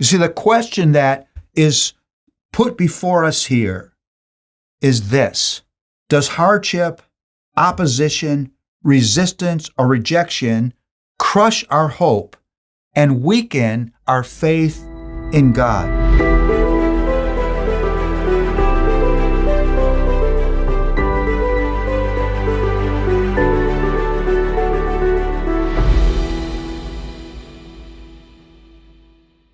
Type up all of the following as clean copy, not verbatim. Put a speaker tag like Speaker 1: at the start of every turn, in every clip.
Speaker 1: You see, the question that is put before us here is this: does hardship, opposition, resistance, or rejection crush our hope and weaken our faith in God?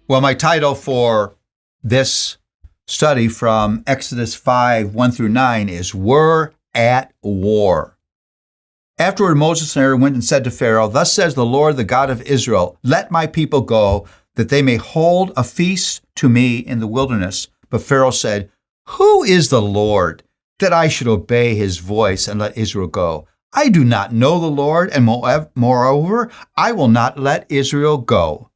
Speaker 1: Well, my title for this study from Exodus 5, 1 through 9 is We're at War. Afterward, Moses and Aaron went and said to Pharaoh, "Thus says the Lord, the God of Israel, let my people go, that they may hold a feast to me in the wilderness." But Pharaoh said, "Who is the Lord, that I should obey his voice and let Israel go? I do not know the Lord, and moreover, I will not let Israel go."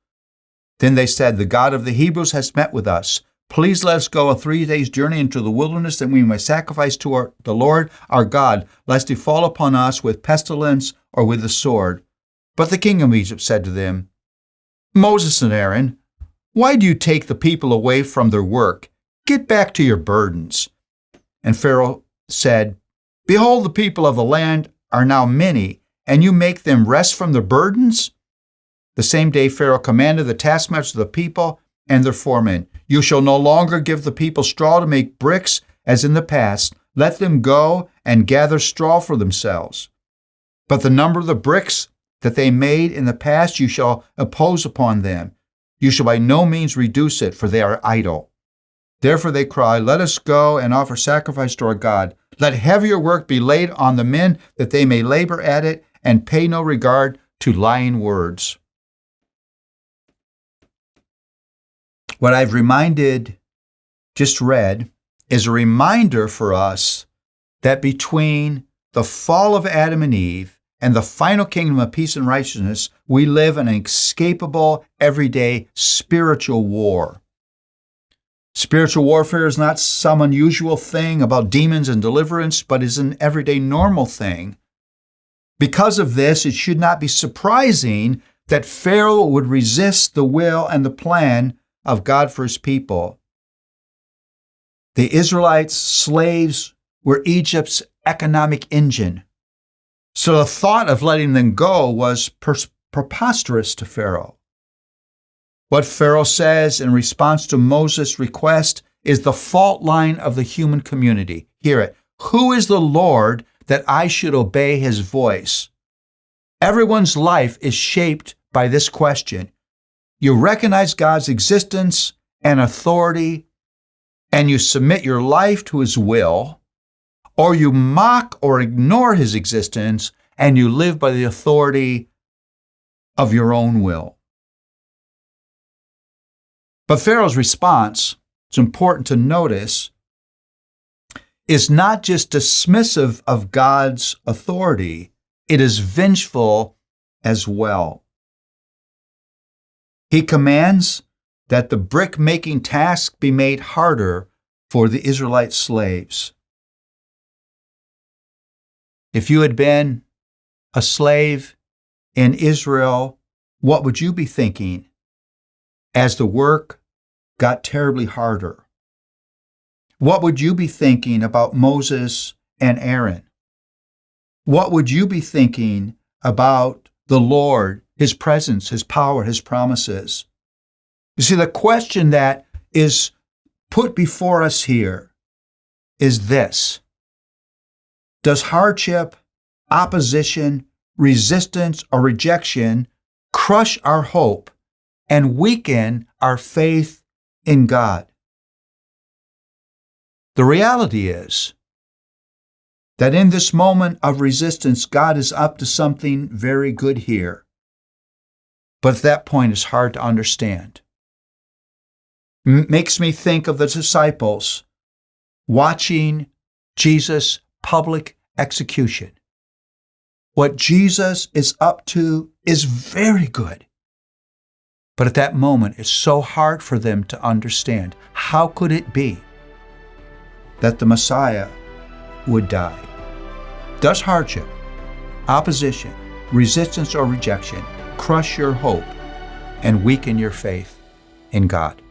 Speaker 1: Then they said, "The God of the Hebrews has met with us. Please let us go a 3 days' journey into the wilderness, that we may sacrifice to the Lord our God, lest he fall upon us with pestilence or with the sword." But the king of Egypt said to them, "Moses and Aaron, why do you take the people away from their work? Get back to your burdens." And Pharaoh said, "Behold, the people of the land are now many, and you make them rest from their burdens?" The same day Pharaoh commanded the taskmasters of the people and their foremen, "You shall no longer give the people straw to make bricks as in the past. Let them go and gather straw for themselves. But the number of the bricks that they made in the past you shall impose upon them. You shall by no means reduce it, for they are idle." Therefore they cry, "Let us go and offer sacrifice to our God. Let heavier work be laid on the men, that they may labor at it and pay no regard to lying words." What I've just read, is a reminder for us that between the fall of Adam and Eve and the final kingdom of peace and righteousness, we live in an inescapable, everyday spiritual war. Spiritual warfare is not some unusual thing about demons and deliverance, but is an everyday normal thing. Because of this, it should not be surprising that Pharaoh would resist the will and the plan of God for his people. The Israelites, slaves, were Egypt's economic engine. So the thought of letting them go was preposterous to Pharaoh. What Pharaoh says in response to Moses' request is the fault line of the human community. Hear it. Who is the Lord that I should obey his voice? Everyone's life is shaped by this question. You recognize God's existence and authority, and you submit your life to his will, or you mock or ignore his existence, and you live by the authority of your own will. But Pharaoh's response, it's important to notice, is not just dismissive of God's authority, it is vengeful as well. He commands that the brick-making task be made harder for the Israelite slaves. If you had been a slave in Israel, what would you be thinking as the work got terribly harder? What would you be thinking about Moses and Aaron? What would you be thinking about the Lord, his presence, his power, his promises? You see, the question that is put before us here is this: does hardship, opposition, resistance, or rejection crush our hope and weaken our faith in God? The reality is that in this moment of resistance, God is up to something very good here. But at that point, it's hard to understand. Makes me think of the disciples watching Jesus' public execution. What Jesus is up to is very good. But at that moment, it's so hard for them to understand. How could it be that the Messiah would die? Does hardship, opposition, resistance, or rejection crush your hope and weaken your faith in God.